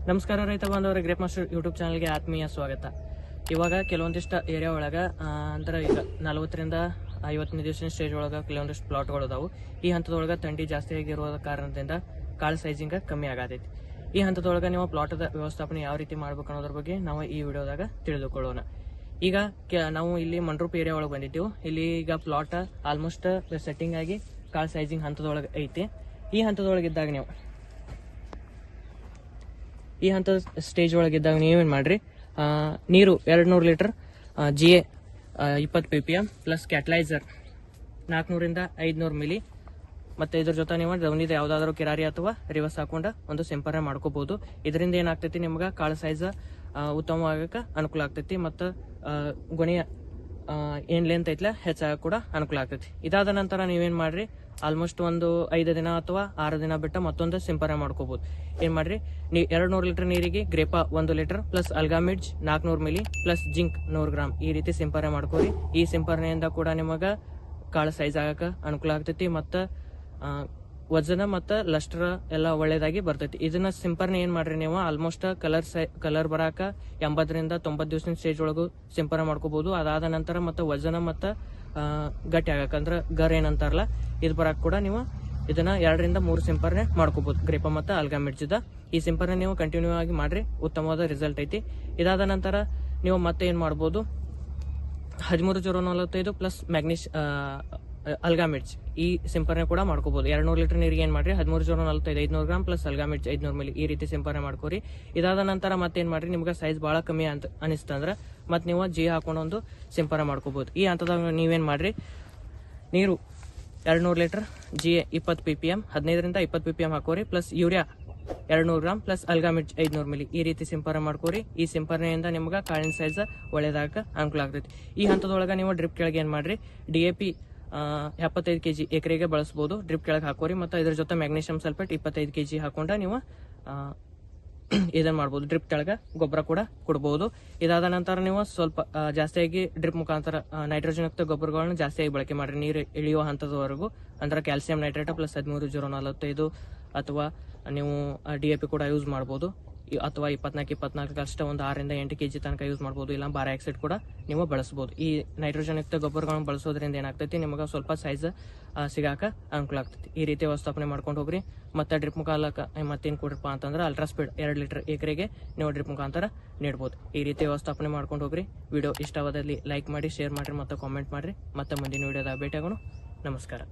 ನಮಸ್ಕಾರ ರೈತ ಬಾಂಧವರ ಗ್ರೇಪ್ ಮಾಸ್ಟರ್ ಯೂಟ್ಯೂಬ್ ಚಾನಲ್ಗೆ ಆತ್ಮೀಯ ಸ್ವಾಗತ. ಇವಾಗ ಕೆಲವೊಂದಿಷ್ಟು ಏರಿಯಾ ಒಳಗೆ ಅಂದ್ರೆ ಈಗ 40ರಿಂದ 50ನೇ ದಿವಸ ಸ್ಟೇಜ್ ಒಳಗೆ ಕೆಲವೊಂದಿಷ್ಟು ಪ್ಲಾಟ್ಗಳು ಅದಾವು. ಈ ಹಂತದೊಳಗೆ ತಂಡಿ ಜಾಸ್ತಿ ಆಗಿರುವ ಕಾರಣದಿಂದ ಕಾಳು ಸೈಜಿಂಗ್ ಕಮ್ಮಿ ಆಗತೈತಿ. ಈ ಹಂತದೊಳಗೆ ನೀವು ಪ್ಲಾಟದ ವ್ಯವಸ್ಥಾಪನೆ ಯಾವ ರೀತಿ ಮಾಡ್ಬೇಕು ಅನ್ನೋದ್ರ ಬಗ್ಗೆ ನಾವು ಈ ವಿಡಿಯೋದಾಗ ತಿಳಿದುಕೊಳ್ಳೋಣ. ಈಗ ನಾವು ಇಲ್ಲಿ ಮಂಡ್ರೂಪ್ ಏರಿಯಾ ಒಳಗೆ ಬಂದಿದ್ದೀವಿ. ಇಲ್ಲಿ ಈಗ ಪ್ಲಾಟ್ ಆಲ್ಮೋಸ್ಟ್ ಸೆಟ್ಟಿಂಗ್ ಆಗಿ ಕಾಳು ಸೈಜಿಂಗ್ ಹಂತದೊಳಗೆ ಐತಿ. ಈ ಹಂತದೊಳಗಿದ್ದಾಗ ನೀವು ಈ ಹಂತದ ಸ್ಟೇಜ್ ಒಳಗಿದ್ದಾಗ ನೀವೇನು ಮಾಡ್ರಿ, ನೀರು 200 litre, GA 20 ppm plus catalyser 400ರಿಂದ 500 ಮಿಲಿ, ಮತ್ತೆ ಇದ್ರ ಜೊತೆ ನೀವು ದವನಿದ ಯಾವ್ದಾದ್ರು ಕಿರಾರಿ ಅಥವಾ ರಿವರ್ಸ್ ಹಾಕೊಂಡ ಒಂದು ಸಿಂಪರಣೆ ಮಾಡ್ಕೋಬಹುದು. ಇದರಿಂದ ಏನಾಗ್ತೈತಿ, ನಿಮ್ಗೆ ಕಾಳು ಸೈಜ್ ಉತ್ತಮವಾಗಕ್ಕೆ ಅನುಕೂಲ ಆಗ್ತೈತಿ ಮತ್ತು ಗೊನೆಯ ಏನ್ ಲೆಂತ್ ಐತ್ಲ ಹೆಚ್ಚಾಗ ಕೂಡ ಅನುಕೂಲ ಆಗ್ತೈತಿ. ಇದಾದ ನಂತರ ನೀವೇನ್ ಮಾಡ್ರಿ, ಆಲ್ಮೋಸ್ಟ್ ಒಂದು 5 ದಿನ ಅಥವಾ 6 ದಿನ ಬಿಟ್ಟು ಮತ್ತೊಂದು ಸಿಂಪರಣೆ ಮಾಡ್ಕೋಬಹುದು. ಏನ್ ಮಾಡ್ರಿ, 200 ಲೀಟರ್ ನೀರಿಗೆ ಗ್ರೇಪಾ 1 ಲೀಟರ್ ಪ್ಲಸ್ ಅಲ್ಗಾಮಿಡ್ಜ್ 400 ಮಿಲಿ ಪ್ಲಸ್ ಜಿಂಕ್ 100 ಗ್ರಾಮ್ ಈ ರೀತಿ ಸಿಂಪರಣೆ ಮಾಡ್ಕೋರಿ. ಈ ಸಿಂಪರಣೆಯಿಂದ ಕೂಡ ನಿಮಗ ಕಾಳು ಸೈಜ್ ಆಗಕ್ಕೆ ಅನುಕೂಲ ಆಗ್ತೈತಿ ಮತ್ತು ವಜನ ಮತ್ತು ಲಸ್ಟರ್ ಎಲ್ಲ ಒಳ್ಳೇದಾಗಿ ಬರ್ತೈತಿ. ಇದನ್ನ ಸಿಂಪರಣೆ ಏನ್ ಮಾಡ್ರಿ, ನೀವು ಆಲ್ಮೋಸ್ಟ್ ಕಲರ್ ಬರಾಕ 80ರಿಂದ 90 ದಿವಸ ಸ್ಟೇಜ್ ಒಳಗೂ ಸಿಂಪರಣೆ ಮಾಡ್ಕೋಬಹುದು. ಅದಾದ ನಂತರ ಮತ್ತೆ ವಜನ ಮತ್ತು ಗಟ್ಟಿ ಆಗಕ್ಕಂದ್ರ ಗರ್ ಏನಂತಾರಲ್ಲ ಇದು ಬರಾಕ್ ಕೂಡ ನೀವು ಇದನ್ನ 2ರಿಂದ 3 ಸಿಂಪರಣೆ ಮಾಡ್ಕೋಬಹುದು. ಗ್ರೇಪ ಮತ್ತು ಅಲ್ಗಾಮಿಡ್ಜದ ಈ ಸಿಂಪರಣೆ ನೀವು ಕಂಟಿನ್ಯೂ ಆಗಿ ಮಾಡ್ರಿ, ಉತ್ತಮವಾದ ರಿಸಲ್ಟ್ ಐತಿ. ಇದಾದ ನಂತರ ನೀವು ಮತ್ತೆ ಏನ್ ಮಾಡ್ಬೋದು, 13-045 ಪ್ಲಸ್ ಮ್ಯಾಗ್ನೀಷ್ ಅಲ್ಗಾಮಿಡ್ಜ್ ಈ ಸಿಂಪರಣೆ ಕೂಡ ಮಾಡ್ಕೋಬಹುದು. 200 ಲೀಟರ್ ನೀರಿಗೆ ಏನ್ ಮಾಡ್ರಿ, 13-045 500 ಗ್ರಾಮ್ ಪ್ಲಸ್ ಅಲ್ಗಾಮಿಡ್ಜ್ 500 ಮಿಲಿ ಈ ರೀತಿ ಸಿಂಪರಣೆ ಮಾಡ್ಕೋರಿ. ಇದಾದ ನಂತರ ಮತ್ತೇನ್ ಮಾಡ್ರಿ, ನಿಮ್ಗೆ ಸೈಜ್ ಬಹಳ ಕಮ್ಮಿ ಅಂತ ಅನಿಸ್ತಂದ್ರ ಮತ್ ನೀವು ಜಿ ಹಾಕೊಂಡು ಒಂದು ಸಿಂಪರಣೆ ಮಾಡ್ಕೋಬಹುದು. ಈ ಹಂತದಾಗ ನೀವೇನ್ ಮಾಡ್ರಿ, ನೀರು 200 ಲೀಟರ್, GA 20 ppm 15ರಿಂದ 20 ppm ಹಾಕೋರಿ, ಪ್ಲಸ್ ಯೂರಿಯಾ 200 ಗ್ರಾಮ್ ಪ್ಲಸ್ ಅಲ್ಗಾಮಿಡ್ಜ್ 500 ಮಿಲಿ ಈ ರೀತಿ ಸಿಂಪರಣೆ ಮಾಡ್ಕೋರಿ. ಈ ಸಿಂಪರಣೆಯಿಂದ ನಿಮ್ಗೆ ಕಾಳಿನ ಸೈಜ್ ಒಳ್ಳೇದಾಗ ಅನುಕೂಲ ಆಗ್ತೈತಿ. ಈ ಹಂತದೊಳಗೆ ನೀವು ಡ್ರಿಪ್ ಕೆಳಗೆ ಏನ್ ಮಾಡ್ರಿ, DAP 75 kg ಎಕರೆಗೆ ಬಳಸಬಹುದು. ಡ್ರಿಪ್ ಕೆಳಗೆ ಹಾಕೋರಿ ಮತ್ತು ಇದ್ರ ಜೊತೆ ಮ್ಯಾಗ್ನೀಷಿಯಂ ಸಲ್ಫೇಟ್ 25 kg ಹಾಕೊಂಡ ನೀವು ಇದನ್ನ ಮಾಡ್ಬೋದು. ಡ್ರಿಪ್ ಕೆಳಗೆ ಗೊಬ್ಬರ ಕೂಡ ಕೊಡಬಹುದು. ಇದಾದ ನಂತರ ನೀವು ಸ್ವಲ್ಪ ಜಾಸ್ತಿಯಾಗಿ ಡ್ರಿಪ್ ಮುಖಾಂತರ ನೈಟ್ರೋಜನ್ ಯುಕ್ತ ಗೊಬ್ಬರಗಳನ್ನ ಜಾಸ್ತಿಯಾಗಿ ಬಳಕೆ ಮಾಡ್ರಿ ನೀರು ಇಳಿಯುವ ಹಂತದವರೆಗೂ. ಅಂದ್ರೆ ಕ್ಯಾಲ್ಸಿಯಂ ನೈಟ್ರೇಟ್ ಪ್ಲಸ್ 13-045 ಅಥವಾ ನೀವು DAP ಕೂಡ ಯೂಸ್ ಮಾಡ್ಬೋದು, ಅಥವಾ 24 ಅಷ್ಟೇ ಒಂದು 6ರಿಂದ 8 kg ತನಕ ಯೂಸ್ ಮಾಡ್ಬೋದು. ಇಲ್ಲ ಬಾರಾಕ್ಸೈಡ್ ಕೂಡ ನೀವು ಬಳಸಬಹುದು. ಈ ನೈಟ್ರೋಜನ್ ಯುಕ್ತ ಗೊಬ್ಬರಗಳನ್ನು ಬಳಸೋದ್ರಿಂದ ಏನಾಗ್ತೈತಿ, ನಿಮಗೆ ಸ್ವಲ್ಪ ಸೈಜ್ ಸಿಗಾಕ ಅನುಕೂಲ ಆಗ್ತೈತಿ. ಈ ರೀತಿ ವ್ಯವಸ್ಥಾಪನೆ ಮಾಡ್ಕೊಂಡು ಹೋಗ್ರಿ. ಮತ್ತೆ ಡ್ರಿಪ್ ಮುಖಾಂತರ ಮತ್ತೇನ್ ಕೊಡ್ರಪ್ಪ ಅಂತಂದ್ರೆ ಅಲ್ಟ್ರಾ ಸ್ಪೀಡ್ 2 ಲೀಟರ್ ಎಕರೆಗೆ ನೀವು ಡ್ರಿಪ್ ಮುಖಾಂತರ ನೀಡಬಹುದು. ಈ ರೀತಿ ವ್ಯವಸ್ಥಾಪನೆ ಮಾಡ್ಕೊಂಡು ಹೋಗ್ರಿ. ವಿಡಿಯೋ ಇಷ್ಟವಾದಲ್ಲಿ ಲೈಕ್ ಮಾಡಿ, ಶೇರ್ ಮಾಡ್ರಿ ಮತ್ತು ಕಾಮೆಂಟ್ ಮಾಡ್ರಿ. ಮತ್ತೆ ಮುಂದಿನ ವಿಡಿಯೋದಾಗ ಭೇಟಿಯಾಗೋಣ. ನಮಸ್ಕಾರ.